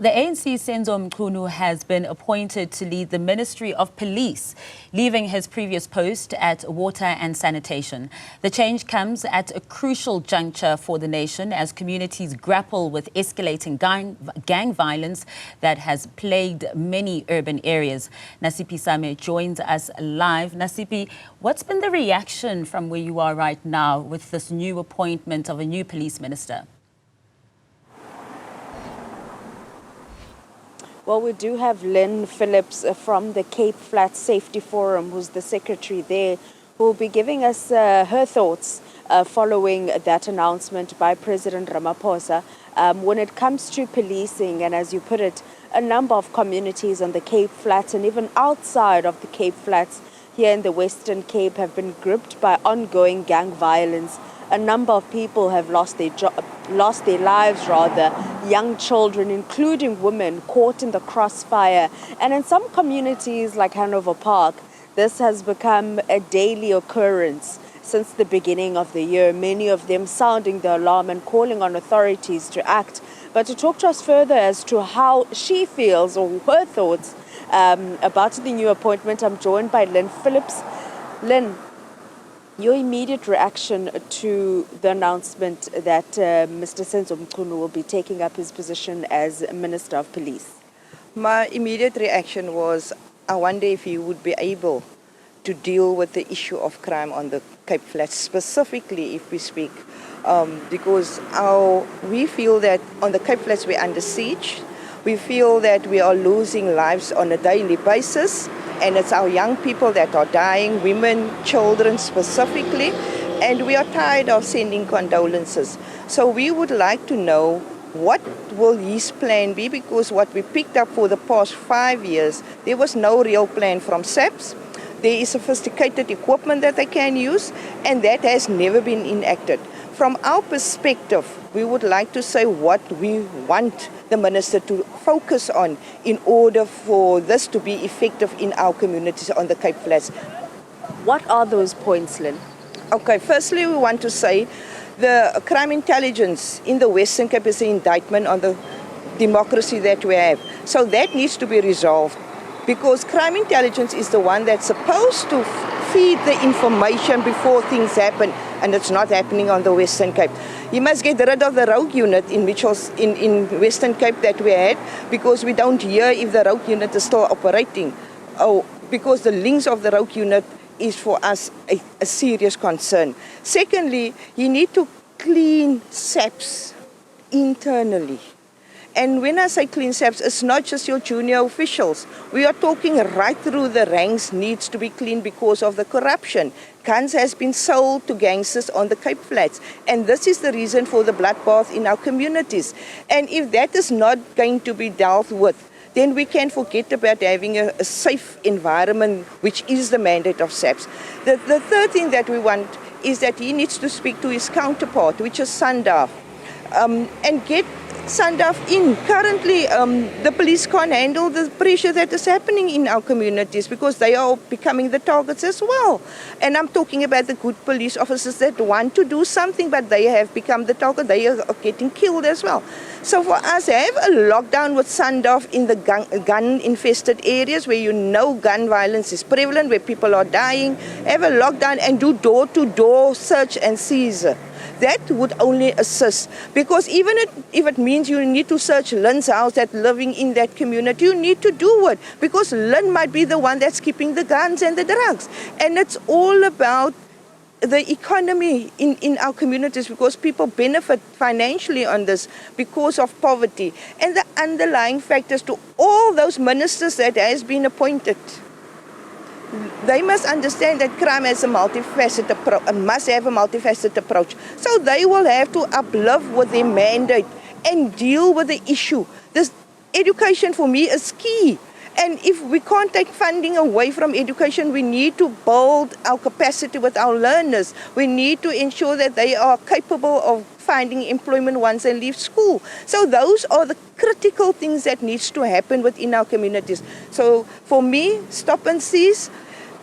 The ANC's Senzo Mchunu has been appointed to lead the Ministry of Police, leaving his previous post at Water and Sanitation. The change comes at a crucial juncture for the nation as communities grapple with escalating gang violence that has plagued many urban areas. Nasiphi joins us live. Nasiphi, what's been the reaction from where you are right now with this new appointment of a new police minister? Well, we do have Lynn Phillips from the Cape Flats Safety Forum, who's the secretary there, who will be giving us her thoughts following that announcement by President Ramaphosa. When it comes to policing, and as you put it, a number of communities on the Cape Flats and even outside of the Cape Flats here in the Western Cape have been gripped by ongoing gang violence. A number of people have lost their lives, young children, including women, caught in the crossfire. And in some communities like Hanover Park, this has become a daily occurrence since the beginning of the year, many of them sounding the alarm and calling on authorities to act. But to talk to us further as to how she feels or her thoughts about the new appointment, I'm joined by Lynn Phillips. Lynn, your immediate reaction to the announcement that Mr. Senzo Mchunu will be taking up his position as Minister of Police? My immediate reaction was, I wonder if he would be able to deal with the issue of crime on the Cape Flats, specifically if we speak, because we feel that on the Cape Flats we're under siege. We feel that we are losing lives on a daily basis, and it's our young people that are dying, women, children specifically, and we are tired of sending condolences. So we would like to know what will his plan be, because what we picked up for the past 5 years, there was no real plan from SAPS. There is sophisticated equipment that they can use, and that has never been enacted. From our perspective, we would like to say what we want the minister to focus on in order for this to be effective in our communities on the Cape Flats. What are those points, Lynn? Okay, firstly, we want to say the crime intelligence in the Western Cape is an indictment on the democracy that we have. So that needs to be resolved, because crime intelligence is the one that's supposed to feed the information before things happen, and it's not happening on the Western Cape. You must get rid of the rogue unit in Western Cape that we had, because we don't hear if the rogue unit is still operating. Because the links of the rogue unit is for us a serious concern. Secondly, you need to clean SAPS internally. And when I say clean SAPS, it's not just your junior officials. We are talking right through the ranks needs to be clean because of the corruption. Guns has been sold to gangsters on the Cape Flats. And this is the reason for the bloodbath in our communities. And if that is not going to be dealt with, then we can forget about having a safe environment, which is the mandate of SAPS. The third thing that we want is that he needs to speak to his counterpart, which is Sandaf, and get Sandaf in. Currently, the police can't handle the pressure that is happening in our communities, because they are becoming the targets as well. And I'm talking about the good police officers that want to do something, but they have become the target. They are getting killed as well. So for us, have a lockdown with Sandaf in the gun-infested areas where you know gun violence is prevalent, where people are dying. Have a lockdown and do door-to-door search and seize. That would only assist, because even if it means you need to search Lynn's house that's living in that community, you need to do it, because Lynn might be the one that's keeping the guns and the drugs. And it's all about the economy in our communities, because people benefit financially on this because of poverty. And the underlying factors to all those ministers that has been appointed, they must understand that crime has a multifaceted must have a multifaceted approach. So they will have to uplift with their mandate and deal with the issue. This education for me is key. And if we can't take funding away from education, we need to build our capacity with our learners. We need to ensure that they are capable of finding employment once they leave school. So those are the critical things that needs to happen within our communities. So for me, stop and seize.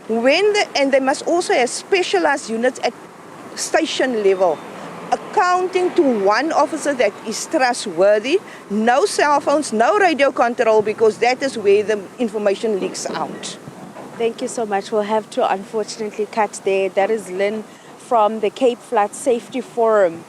And they must also have specialized units at station level. A counting to one officer that is trustworthy, no cell phones, no radio control, because that is where the information leaks out. Thank you so much. We'll have to unfortunately cut there. That is Lynn from the Cape Flats Safety Forum,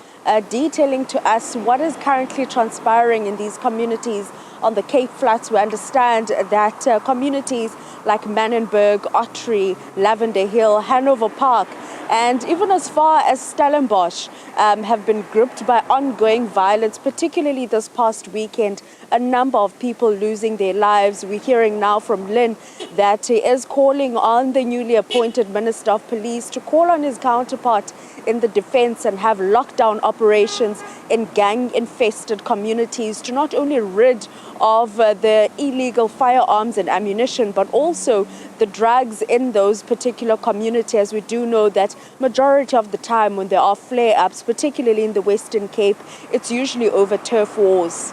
detailing to us what is currently transpiring in these communities on the Cape Flats. We understand that communities like Manenberg, Ottery, Lavender Hill, Hanover Park, and even as far as Stellenbosch have been gripped by ongoing violence, particularly this past weekend, a number of people losing their lives. We're hearing now from Lynn that he is calling on the newly appointed Minister of Police to call on his counterpart in the defense and have lockdown operations in gang-infested communities to not only rid of the illegal firearms and ammunition, but also the drugs in those particular communities. We do know that majority of the time when there are flare-ups, particularly in the Western Cape, it's usually over turf wars.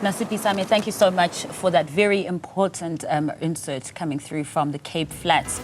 Nasiphi Same, thank you so much for that very important insert coming through from the Cape Flats.